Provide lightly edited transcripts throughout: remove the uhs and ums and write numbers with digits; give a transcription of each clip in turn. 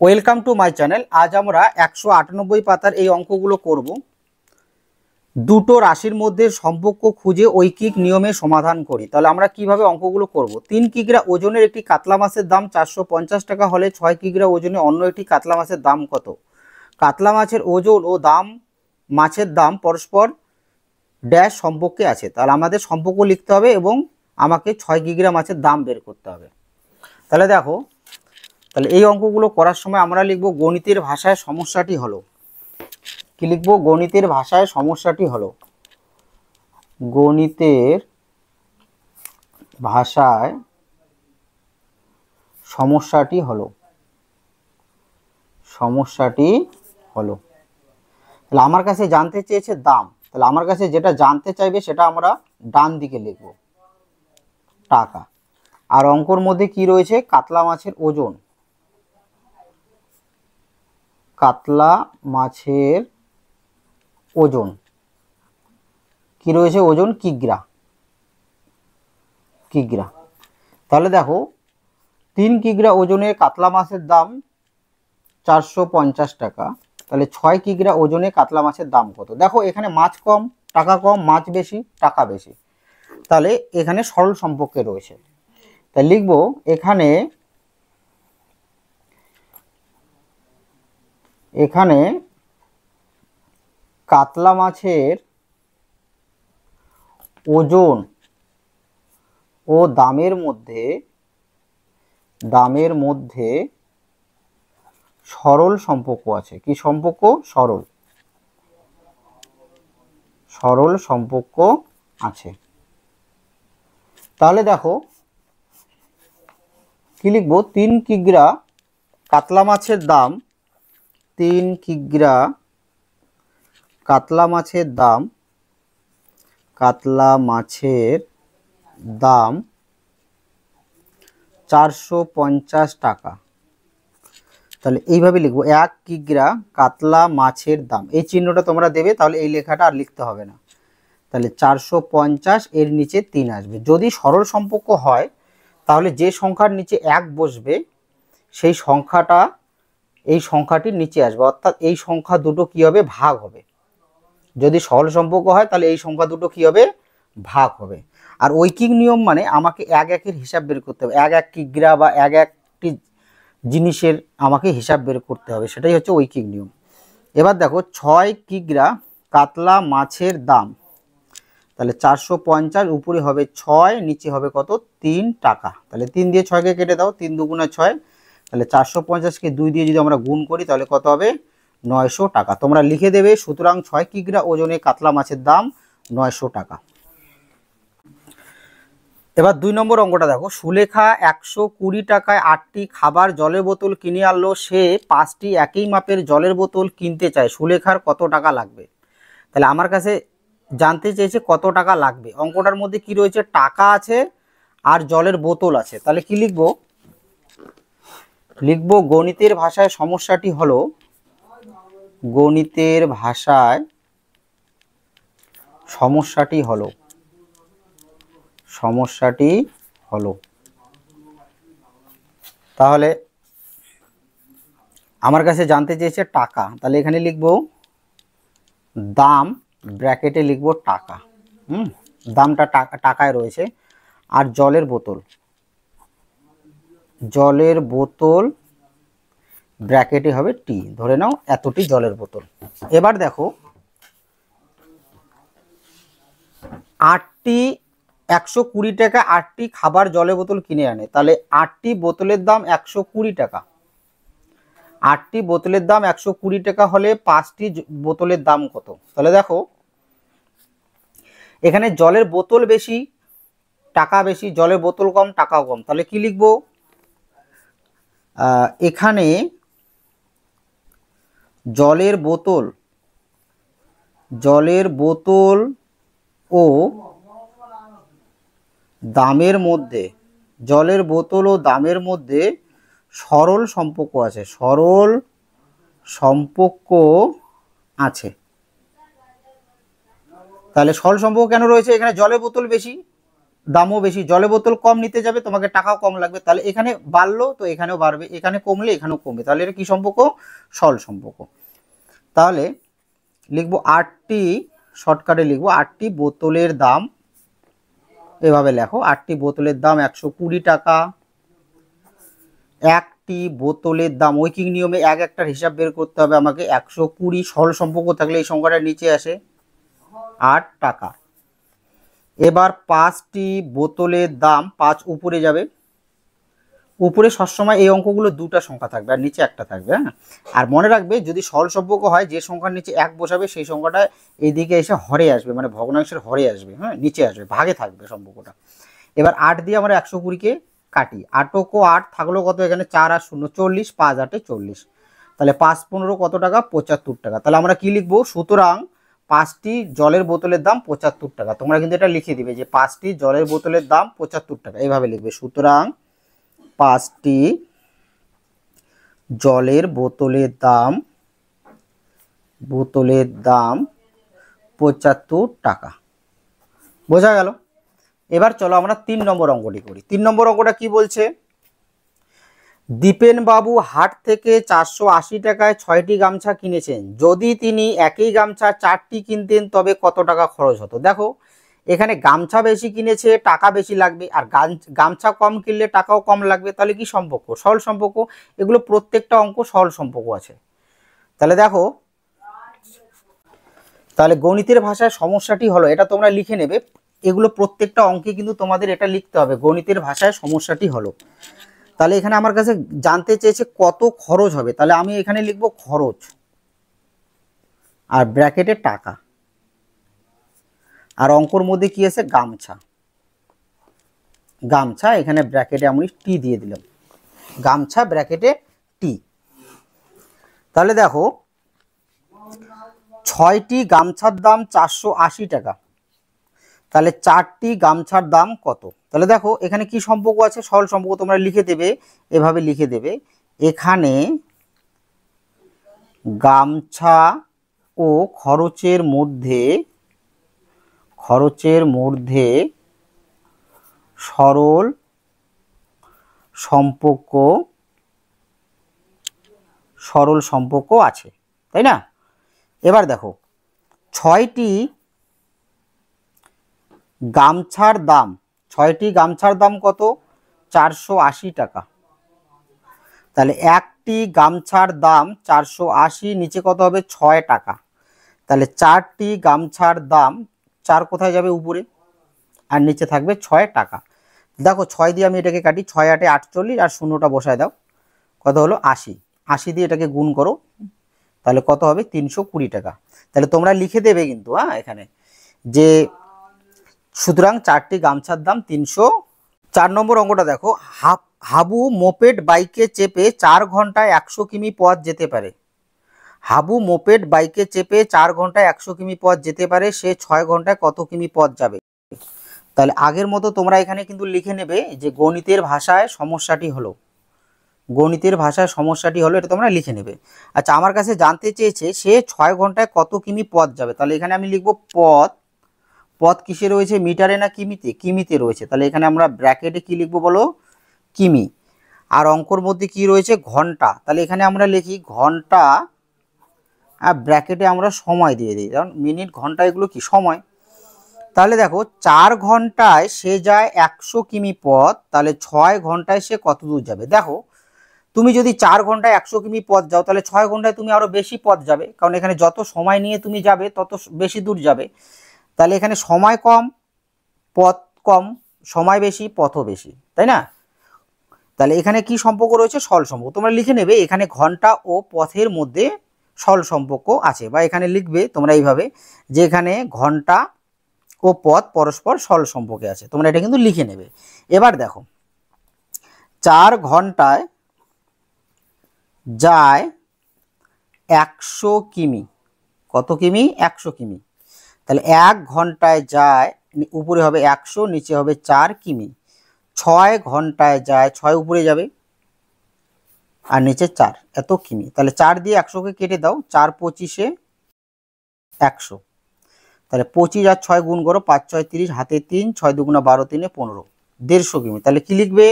Welcome to my channel. আজ আমরা 198 পাতার এই অঙ্কগুলো করব। দুটো রাশির মধ্যে সম্পর্ক খুঁজে ঐকিক নিয়মে সমাধান করি। তাহলে আমরা কিভাবে অঙ্কগুলো করব? 3 কিগ্রা ওজনের একটি কাতলা মাছের দাম 450 টাকা হলে 6 কিগ্রা ওজনের অন্য একটি কাতলা মাছের দাম কত? কাতলা মাছের ওজন ও দাম মাছের দাম পরস্পর ড্যাশ সম্পর্কে আছে। তাহলে আমাদের সম্পর্ক লিখতে হবে এবং আমাকে 6 কিগ্রা মাছের দাম বের করতে হবে। তাহলে দেখো, তাহলে এই অঙ্কগুলো করার সময় আমরা লিখব গণিতের ভাষায় সমস্যাটি হলো। কি লিখব? গণিতের ভাষায় সমস্যাটি হলো। গণিতের ভাষায় সমস্যাটি হলো। সমস্যাটি হলো। তাহলে আমার কাছে জানতে চেয়েছে দাম। তাহলে আমার কাছে যেটা জানতে চাইবে সেটা আমরা ডান দিকে লিখব, টাকা। আর অঙ্কর মধ্যে কি রয়েছে? কাতলা মাছের ওজন। কাতলা মাছের ওজন কি রয়েছে? ওজন কিগ্রা। কিগ্রা। তাহলে দেখো, 3 কিগ্রা ওজনের কাতলা মাছের দাম 450 টাকা। তাহলে 6 কিগ্রা ওজনে কাতলা মাছের দাম কত? দেখো, এখানে মাছ কম টাকা কম, মাছ বেশি টাকা বেশি। তাহলে এখানে সরল সম্পর্কে রয়েছে। তাই লিখব এখানে কাতলা মাছের ওজন ও দামের মধ্যে সরল সম্পর্ক আছে। কি সম্পর্ক? সরল সম্পর্ক আছে। তাহলে দেখো কি লিখব? 3 কিগ্রা কাতলা মাছের দাম, 3 কিগ্রা কাতলা মাছের দাম 450 টাকা। তাহলে এইভাবে লিখবো, 1 কিগ্রা কাতলা মাছের দাম। এই চিহ্নটা তোমরা দেবে, তাহলে এই লেখাটা আর লিখতে হবে না। তাহলে 450 এর নিচে 3 আসবে। যদি সরল সম্পর্ক হয় তাহলে যে সংখ্যার নিচে 1 বসবে সেই সংখ্যাটা এই সংখ্যাটির নিচে আসবে, অর্থাৎ এই সংখ্যা দুটো কি হবে? ভাগ হবে। যদি সরল সম্পর্ক হয় তাহলে এই সংখ্যা দুটো কি হবে? ভাগ হবে। আর ঐকিক নিয়ম মানে আমাকে এক একের হিসাব বের করতে হবে। এক কিগ্রা বা একটি জিনিসের আমাকে হিসাব বের করতে হবে, সেটাই হচ্ছে ঐকিক নিয়ম। এবার দেখো, 6 কিগ্রা কাতলা মাছের দাম। তাহলে 450 উপরে হবে 6, নিচে হবে কত? 3 টাকা। তাহলে 3 দিয়ে 6কে কেটে দাও, 3 দুগুণে 6। তাহলে 450কে 2 দিয়ে যদি আমরা গুণ করি তাহলে কত হবে? 900 টাকা। তোমরা লিখে দেবে, সুতরাং 6 কিগ্রা ওজনে কাতলা মাছের দাম 900 টাকা। এবার 2 নম্বর অঙ্কটা দেখো। সুলেখা 120 টাকায় 8টি খাবার জলের বোতল কিনে আনলো। সে 5টি একই মাপের জলের বোতল কিনতে চায়। সুলেখার কত টাকা লাগবে? তাহলে আমার কাছে জানতে চেয়েছে কত টাকা লাগবে। অঙ্কটার মধ্যে কি রয়েছে? টাকা আছে আর জলের বোতল আছে। তাহলে কি লিখব? লিখব গণিতের ভাষায় সমস্যাটি হলো। গণিতের ভাষায় সমস্যাটি হলো। তাহলে আমার কাছে জানতে চেয়েছে টাকা। তাহলে এখানে লিখব দাম, ব্র্যাকেটে লিখব টাকা। দামটা টাকায় রয়েছে। আর জলের বোতল ব্র্যাকেটে হবে টি। ধরে নাও এতটি জলের বোতল। এবার দেখো, 8টি 120 টাকা 8টি খাবার জলের বোতল কিনে আনে। তাহলে 8টি বোতলের দাম 120 টাকা। 8টি বোতলের দাম 120 টাকা হলে 5টি বোতলের দাম কত? তাহলে দেখো, এখানে জলের বোতল বেশি টাকা বেশি, জলের বোতল কম টাকাও কম। তাহলে কি লিখব? এখানে জলের বোতল ও দামের মধ্যে সরল সম্পর্ক আছে। তাহলে সরল সম্পর্ক কেন রয়েছে? এখানে জলের বোতল বেশি, দামও বেশি, জলের বোতল কম নিতে যাবে তোমাকে টাকাও কম লাগবে, তাহলে এখানে বাড়লো তো এখানেও বাড়বে, এখানে কমলে এখানেও কমবে, তাহলে এটা কি সম্পর্ক? সরল সম্পর্ক। তাহলে লিখবো 8টি, শর্টকাটে লিখবো 8টি বোতলের দাম, এভাবে লেখো 8টি বোতলের দাম 120 টাকা। একটি বোতলের দাম ঐকিক নিয়মে এক একটার হিসাব বের করতে হবে আমাকে, 120 সরল সম্পর্ক থাকলে এই সংখ্যাটা নিচে আসে 8 টাকা। এবার 5টি বোতলের দাম, 5 উপরে যাবে, উপরে সবসময় এই অঙ্কগুলো দুটা সংখ্যা থাকবে আর নিচে একটা থাকবে, হ্যাঁ। আর মনে রাখবে যদি সরল সম্পর্ক হয় যে সংখ্যার নিচে 1 বসাবে সেই সংখ্যাটা এইদিকে এসে হরে আসবে, মানে ভগ্নাংশের হরে আসবে, হ্যাঁ, নিচে আসবে, ভাগে থাকবে সম্পর্কটা। এবার 8 দিয়ে আমরা 120কে কাটি, 8 ও 8 থাকলো কত, এখানে 4 আর 0 40, 5 8 40, তাহলে 5 15 কত টাকা? 75 টাকা। তাহলে আমরা কি লিখবো? সুতরাং 5টি জলের বোতলের দাম 75 টাকা। তোমরা কিন্তু এটা লিখে দিবে যে 5টি জলের বোতলের দাম 75 টাকা, এইভাবে লিখবে। সুতরাং 5টি জলের বোতলের দাম 75 টাকা। বোঝা গেল? এবার চলো আমরা 3 নম্বর অঙ্কটি করি। 3 নম্বর অঙ্কটা কি বলছে? দীপেন বাবু হাট থেকে 480 টাকায় 6টি গামছা কিনেছেন, যদি তিনি একই গামছা 4টি কিনতেন তবে কত টাকা খরচ হতো? দেখো এখানে গামছা বেশি কিনেছে, টাকা বেশি লাগবে, আর গামছা কম কিনলে টাকাও কম লাগবে, তাহলে কি সম্পর্ক? সরল সম্পর্ক। এগুলো প্রত্যেকটা অঙ্ক সরল সম্পর্ক আছে। তাহলে দেখো, তাহলে গণিতের ভাষায় সমস্যাটি হলো, এটা তোমরা লিখে নেবে, এগুলো প্রত্যেকটা অঙ্কে কিন্তু তোমাদের এটা লিখতে হবে, গণিতের ভাষায় সমস্যাটি হলো। তাহলে এখানে আমার কাছে জানতে চেয়েছে কত খরচ হবে, তাহলে আমি এখানে লিখব খরচ আর ব্র্যাকেটে টাকা, আর অঙ্কর মধ্যে কি আছে? গামছা। গামছা এখানে ব্র্যাকেটে আমি টি দিয়ে দিলাম, গামছা ব্র্যাকেটে টি। তাহলে দেখো 6টি গামছার দাম 480 টাকা, তাহলে 4টি গামছার দাম কত? তাহলে দেখো এখানে কি সম্পর্ক আছে? সরল সম্পর্ক। তোমরা লিখে দেবে, এভাবে লিখে দেবে, এখানে গামছা ও খরচের মধ্যে সরল সম্পর্ক আছে, তাই না? এবার দেখো 6টি গামছার দাম কত? 480 টাকা। তাহলে একটি গামছার দাম 480, নিচে কত হবে? 6 টাকা। তাহলে 4টি গামছার দাম, 4 কোথায় যাবে? উপরে, আর নিচে থাকবে 6 টাকা। দেখো 6 দিয়ে আমি এটাকে কাটি, 6 8 48, আর শূন্যটা বসায় দাও, কত হলো? 80। 80 দিয়ে এটাকে গুণ করো, তাহলে কত হবে? 320 টাকা। তাহলে তোমরা লিখে দেবে কিন্তু, হ্যাঁ, এখানে যে সুতরাং 4টি গামছার দাম 300। 4 নম্বর অঙ্কটা দেখো, হাবু মোপেড বাইকে চেপে 4 ঘন্টায় 100 কিমি পথ যেতে পারে। হাবু মোপেড বাইকে চেপে 4 ঘন্টায় 100 কিমি পথ যেতে পারে, সে 6 ঘন্টায় কত কিমি পথ যাবে? তাহলে আগের মতো তোমরা এখানে কিন্তু লিখে নেবে যে গণিতের ভাষায় সমস্যাটি হলো, এটা তোমরা লিখে নেবে। আচ্ছা, আমার কাছে জানতে চেয়েছে সে 6 ঘন্টায় কত কিমি পথ যাবে, তাহলে এখানে আমি লিখব পথ কিসে রয়েছে? মিটারে না কিমিতে? কিমিতে রয়েছে, তাহলে এখানে আমরা ব্র্যাকেটে কি লিখবো বলো? কিমি। আর অঙ্কর মধ্যে কি রয়েছে? ঘন্টা, তাহলে এখানে আমরা লিখি ঘন্টা, আর ব্র্যাকেটে আমরা সময় দিয়ে দিই, কারণ মিনিট ঘন্টা এগুলো কি সময়। তাহলে দেখো 4 ঘন্টায় সে যায় 100 কিমি পথ, তাহলে 6 ঘন্টায় সে কত দূর যাবে? দেখো তুমি যদি 4 ঘন্টায় 100 কিমি পথ যাও, তাহলে 6 ঘন্টায় তুমি আরো বেশি পথ যাবে, কারণ এখানে যত সময় নিয়ে তুমি যাবে তত বেশি দূর যাবে। তাহলে এখানে সময় কম, পথ কম, সময় বেশি, পথও বেশি, তাই না? তাহলে এখানে কি সম্পর্ক রয়েছে? সরল সম্পর্ক। তোমরা লিখে নেবে এখানে ঘন্টা ও পথের মধ্যে সরল সম্পর্ক আছে, বা এখানে লিখবে তোমরা এইভাবে যে এখানে ঘন্টা ও পথ পরস্পর সরল সম্পর্কে আছে, তোমরা এটা কিন্তু লিখে নেবে। এবার দেখো 4 ঘন্টায় যায় 100 কিমি, কত কিমি? 100 কিমি। তাহলে 1 ঘন্টায় যায়, উপরে হবে 100, নিচে হবে 4 কিমি। 6 ঘন্টায় যায়, 6 উপরে যাবে আর নিচে 4, এত কিমি। তাহলে 4 দিয়ে 100কে কেটে দাও, 4 25 100। তাহলে 25 আর 6 গুণ করো, 5 6 30, হাতে 3, 6 দুগুণা 12, 3 15, 150 কিমি। তাহলে কি লিখবে,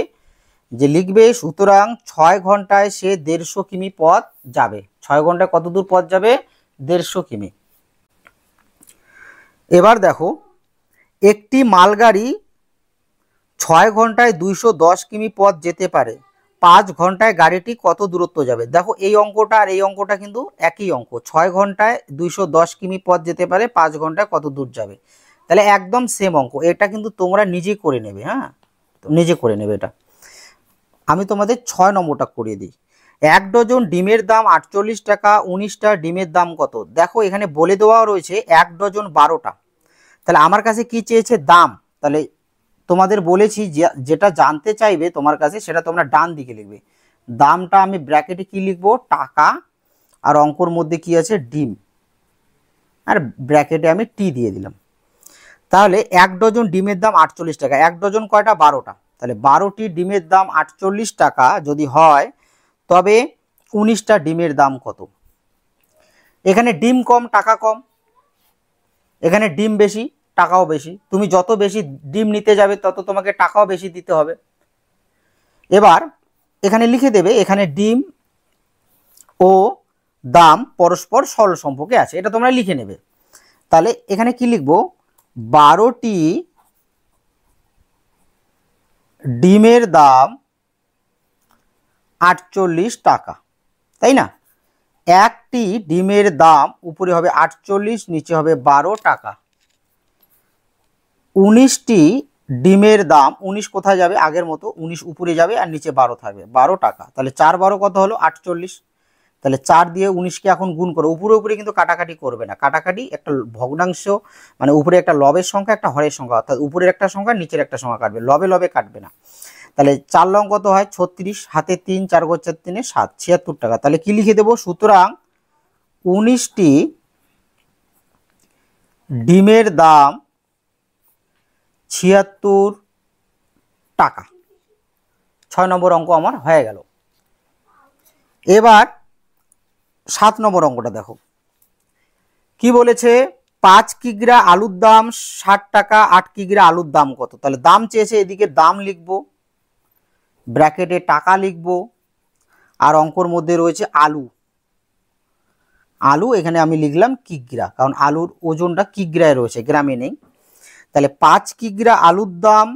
যে লিখবে সুতরাং 6 ঘন্টায় সে 150 কিমি পথ যাবে। 6 ঘন্টায় কত দূর পথ যাবে, 150 কিমি। এবার দেখো একটি মালগাড়ি 6 ঘন্টায় 210 কিমি পথ যেতে পারে, 5 ঘন্টায় গাড়িটি কত দূরত্ব যাবে। দেখো এই অঙ্কটা আর এই অঙ্কটা কিন্তু একই অঙ্ক। 6 ঘন্টায় 210 কিমি পথ যেতে পারে, 5 ঘন্টায় কত দূর যাবে। তাহলে একদম সেম অঙ্ক। এটা কিন্তু তোমরা নিজে করে নেবে, হ্যাঁ নিজে করে নেবে। এটা আমি তোমাদের 6 নম্বরটা করিয়ে দিই। 1 ডজন ডিমের দাম 48 টাকা, 19টা ডিমের দাম কত। দেখো এখানে বলে দেওয়া রয়েছে 1 ডজন 12টা। তাহলে আমার কাছে কি চেয়েছে, দাম। তাহলে তোমাদের বলেছি যেটা জানতে চাইবে তোমার কাছে সেটা তোমরা ডান দিকে লিখবে। দামটা আমি ব্র্যাকেটে কি লিখবো, টাকা, আর অঙ্কর মধ্যে কি আছে, ডিম, আর ব্র্যাকেটে আমি টি দিয়ে দিলাম। তাহলে 1 ডজন ডিমের দাম 48 টাকা। 1 ডজন কয়টা, 12টা। তাহলে 12টি ডিমের দাম 48 টাকা যদি হয়, তবে 19টা ডিমের দাম কত। এখানে ডিম কম টাকা কম, এখানে ডিম বেশি টাকাও বেশি। তুমি যত বেশি ডিম নিতে যাবে তত তোমাকে টাকাও বেশি দিতে হবে। এবার এখানে লিখে দেবে, এখানে ডিম ও দাম পরস্পর সরল সম্পর্কে আছে, এটা তোমরা লিখে নেবে। তাহলে এখানে কি লিখবো, 12টি ডিমের দাম 48 টাকা, তাই না। একটি ডিমের দাম উপরে হবে 48, নিচে হবে 12 টাকা। 19টি ডিমের দাম, 19 কোথায় যাবে, আগের মতো 19 উপরে যাবে আর নিচে 12 থাকবে, 12 টাকা। তাহলে 4 12 কত হলো, 48। তাহলে 4 দিয়ে 19কে এখন গুণ করো। উপরে উপরে কিন্তু কাটাকাটি করবে না, কাটাকাটি একটা ভগ্নাংশ, মানে উপরে একটা লবের সংখ্যা একটা হরের সংখ্যা, অর্থাৎ উপরের একটা সংখ্যা নিচের একটা সংখ্যা কাটবে, লবে লবে কাটবে না। তাহলে 4 লং কত হয়, 36, হাতে 3, 4 × 4 = 7, 76 টাকা। তাহলে কি লিখে দেবো, সুতরাং 19টি ডিমের দাম 76 টাকা। 6 নম্বর অঙ্ক আমার হয়ে গেল। এবার 7 নম্বর অঙ্কটা দেখো কি বলেছে, 5 কিগ্রা আলুর দাম 60 টাকা, 8 কিগ্রা আলুর দাম কত। তাহলে দাম চেয়েছে, এদিকে দাম লিখবো, ব্র্যাকেটে টাকা লিখবো, আর অঙ্কর মধ্যে রয়েছে আলু। আলু এখানে আমি লিখলাম কিগ্রা, কারণ আলুর ওজনটা কিগ্রায় রয়েছে, গ্রামে নেই। তাহলে 5 কিগ্রা আলুর দাম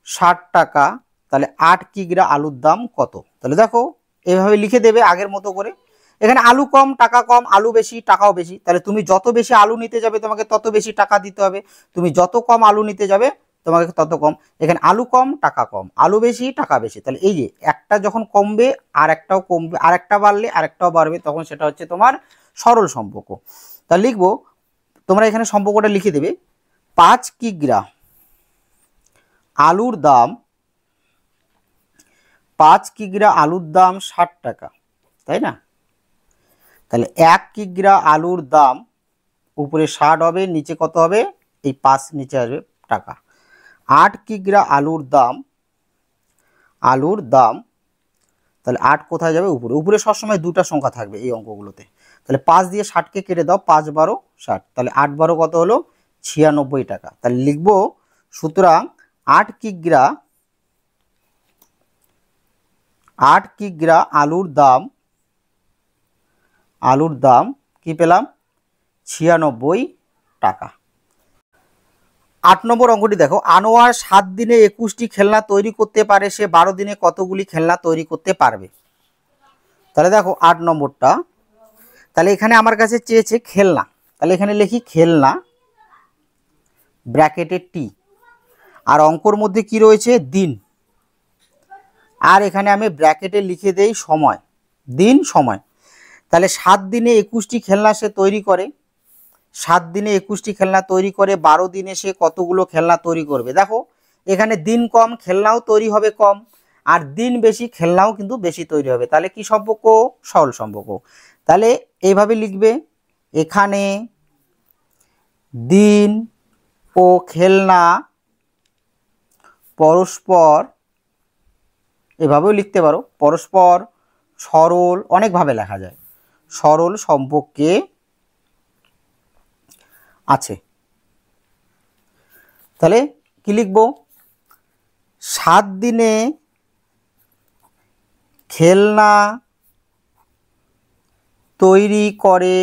60 টাকা, তাহলে 8 কিগ্রা আলুর দাম কত। তাহলে দেখো এভাবে লিখে দেবে আগের মতো করে। এখানে আলু কম টাকা কম, আলু বেশি টাকাও বেশি। তাহলে তুমি যত বেশি আলু নিতে যাবে তোমাকে তত বেশি টাকা দিতে হবে, তুমি যত কম আলু নিতে যাবে তোমাকে তত কম। এখানে আলু কম টাকা কম, আলু বেশি টাকা বেশি। তাহলে এই যে একটা যখন কমবে আর একটাও কমবে, আর একটা বাড়লে আরেকটাও বাড়বে, তখন সেটা হচ্ছে তোমার সরল সম্পর্ক। তা লিখবো, তোমরা এখানে সম্পর্কটা লিখে দেবে, 5 কিগ্রা আলুর দাম, 5 কিগ্রা আলুর দাম 60 টাকা, তাই না। তাহলে 1 কিগ্রা আলুর দাম উপরে 60 হবে, নিচে কত হবে, এই 5 নিচে আসবে টাকা। 8 কিগ্রা আলুর দাম, তাহলে 8 কোথায় যাবে, উপরে। উপরে সবসময় দুটা সংখ্যা থাকবে এই অঙ্কগুলোতে। তাহলে 5 দিয়ে 60কে কেটে দাও, 5 12 60, তাহলে 8 12 কত হলো, 96 টাকা। তাহলে লিখবো, সুতরাং 8 কিগ্রা আলুর দাম কি পেলাম, 96 টাকা। 8 নম্বর অঙ্কটি দেখো, আনোয়ার 7 দিনে 21টি খেলনা তৈরি করতে পারে, সে 12 দিনে কতগুলি খেলনা তৈরি করতে পারবে। তাহলে দেখো 8 নম্বরটা, তাহলে এখানে আমার কাছে চেয়েছে খেলনা, তাহলে এখানে লিখি খেলনা, ব্র্যাকেটে টি, আর অঙ্কর মধ্যে কি রয়েছে, দিন, আর এখানে আমি ব্র্যাকেটে লিখে দেই সময়, দিন সময়। তাহলে 7 দিনে 21টি খেলনা সে তৈরি করে, 7 দিনে 21টি খেলনা তৈরি করে, 12 দিনে সে কতগুলো খেলনা তৈরি করবে। দেখো এখানে দিন কম, খেলনাও তৈরি হবে কম, আর দিন বেশি, খেলনাও কিন্তু বেশি তৈরি হবে। তাহলে কি সম্পর্ক, সরল সম্পর্ক। তাহলে এইভাবে লিখবে, এখানে দিন ও খেলনা পরস্পর, এভাবেও লিখতে পারো, পরস্পর সরল, অনেকভাবে লেখা যায়, সরল সম্পর্কে আছে। তাহলে কি লিখব? 7 দিনে খেলনা তৈরি করে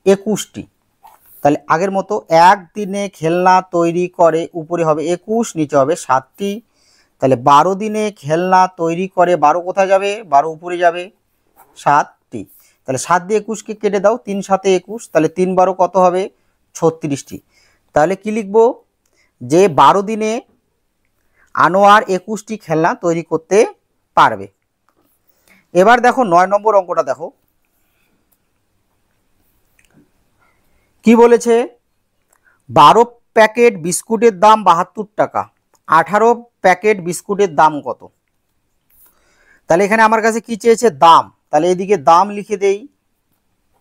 21টি। তাহলে আগের মতো একদিনে খেলনা তৈরি করে, উপরে হবে 21, নিচে হবে 7টি। তাহলে 12 দিনে খেলনা তৈরি করে, 12 কোথায় যাবে? 12 উপরে যাবে, 7টি। তাহলে 7 দিয়ে 21কে কেটে দাও, 3 7 21, তাহলে 3 12 কত হবে? 36টি। তাহলে কি লিখব? যে 12 দিনে আনোয়ার 21টি খেলনা তৈরি করতে পারবে। এবার দেখো 9 নম্বর অঙ্কটা দেখো কি বলেছে। 12 প্যাকেট বিস্কুটের দাম 72 টাকা, 18 প্যাকেট বিস্কুটের দাম কত? তাহলে এখানে আমার কাছে কি চেয়েছে? দাম। তাহলে এদিকে দাম লিখে দেই,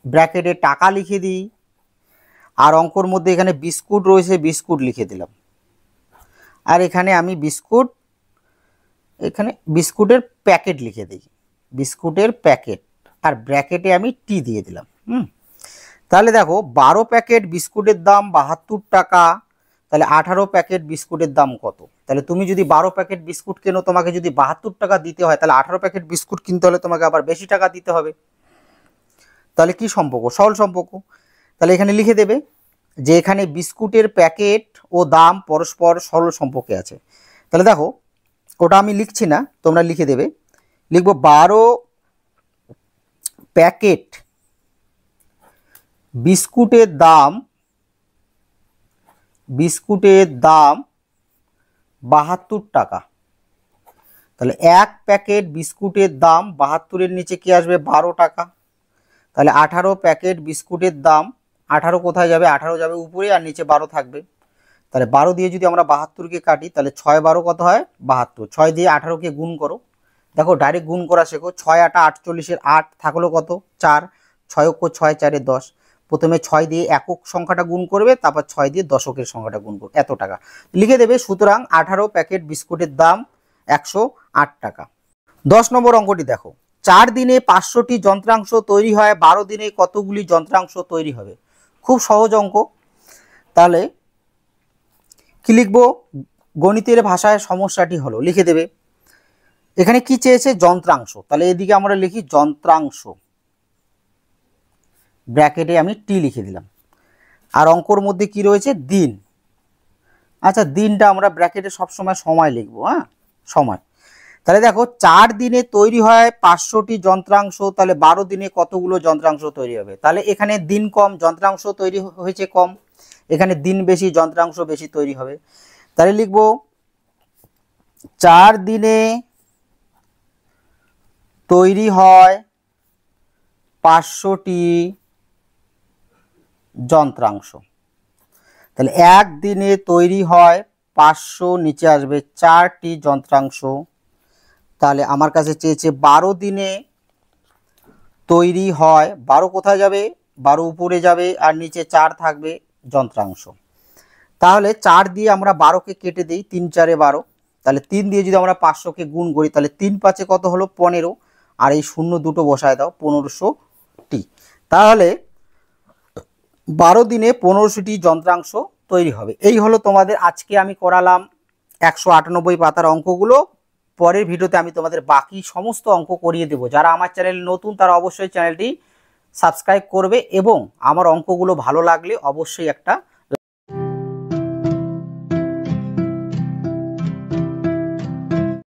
ব্র্যাকেটে টাকা লিখে দিই, আর অঙ্কর মধ্যে এখানে বিস্কুট রয়েছে, বিস্কুট লিখে দিলাম। আর এখানে আমি এখানে বিস্কুটের প্যাকেট লিখে দিই, বিস্কুটের প্যাকেট, আর ব্র্যাকেটে আমি টি দিয়ে দিলাম। তাহলে দেখো 12 প্যাকেট বিস্কুটের দাম 72 টাকা, তাহলে 18 প্যাকেট বিস্কুটের দাম কত? তাহলে তুমি যদি 12 প্যাকেট বিস্কুট কেনো, তোমাকে যদি 72 টাকা দিতে হয়, তাহলে 18 প্যাকেট বিস্কুট কিনতে হলে তোমাকে আবার বেশি টাকা দিতে হবে। তাহলে কি সম্পর্ক? সরল সম্পর্ক। তাহলে এখানে লিখে দেবে যে এখানে বিস্কুটের প্যাকেট ও দাম পরস্পর সরল সম্পর্কে আছে। তাহলে দেখো ওটা আমি লিখছি না, তোমরা লিখে দেবে। লিখবো 12 প্যাকেট বিস্কুটের দাম 72 টাকা। তাহলে 1 প্যাকেট বিস্কুটের দাম 72-এর নিচে কি আসবে? 12 টাকা। তাহলে 18 প্যাকেট বিস্কুটের দাম, 18 কোথায় যাবে? 18 যাবে উপরে, আর নিচে 12 থাকবে। তাহলে 12 দিয়ে যদি আমরা 72কে কাটি, তাহলে 6 12 কত হয়? 72। 6 দিয়ে 18কে গুণ করো, দেখো ডাইরেক্ট গুণ করা শেখো। 6 8 48-এর 8 থাকলো কত? 4। 6 6 4 10। প্রথমে 6 দিয়ে একক সংখ্যাটা গুণ করবে, তারপর 6 দিয়ে দশকের সংখ্যাটা গুণ করবে, এত টাকা লিখে দেবে। সুতরাং 18 প্যাকেট বিস্কুটের দাম 108 টাকা। 10 নম্বর অঙ্কটি দেখো। 4 দিনে 500টি যন্ত্রাংশ তৈরি হয়, 12 দিনে কতগুলি যন্ত্রাংশ তৈরি হবে? খুব সহজ অঙ্ক। তাহলে কি লিখবো? গণিতের ভাষায় সমস্যাটি হলো, লিখে দেবে। এখানে কি চেয়েছে? যন্ত্রাংশ। তাহলে এদিকে আমরা লিখি যন্ত্রাংশ, ব্র্যাকেটে আমি টি লিখে দিলাম। আর অঙ্কর মধ্যে কি রয়েছে? দিন। আচ্ছা, দিনটা আমরা ব্র্যাকেটে সবসময় সময় লিখবো, হ্যাঁ, সময়। তাহলে দেখো 4 দিনে তৈরি হয় 500টি যন্ত্রাংশ, তাহলে 12 দিনে কতগুলো যন্ত্রাংশ তৈরি হবে? তাহলে এখানে দিন কম, যন্ত্রাংশ তৈরি হয়েছে কম, এখানে দিন বেশি, যন্ত্রাংশ বেশি তৈরি হবে। তাহলে লিখবো 4 দিনে তৈরি হয় 500টি যন্ত্রাংশ। তাহলে 1 দিনে তৈরি হয় 500, নিচে আসবে 4টি যন্ত্রাংশ। তাহলে আমার কাছে চেয়েছে 12 দিনে তৈরি হয়, 12 কোথায় যাবে? 12 উপরে যাবে, আর নিচে 4 থাকবে যন্ত্রাংশ। তাহলে 4 দিয়ে আমরা 12কে কেটে দিই, 3 4 12। তাহলে 3 দিয়ে যদি আমরা 500কে গুণ করি, তাহলে 3 5 কত হলো? 15। আর এই শূন্য দুটো বসায় দাও, 1500টি। তাহলে 12 দিনে 1500টি যন্ত্রাংশ তৈরি হবে। এই হলো তোমাদের আজকে আমি করালাম 198 পাতার অঙ্কগুলো। পরের ভিডিওতে আমি তোমাদের বাকি সমস্ত অঙ্ক করিয়ে দেব। যারা আমার চ্যানেল নতুন তারা অবশ্যই চ্যানেলটি সাবস্ক্রাইব করবে, এবং আমার অঙ্কগুলো ভালো লাগলে অবশ্যই একটা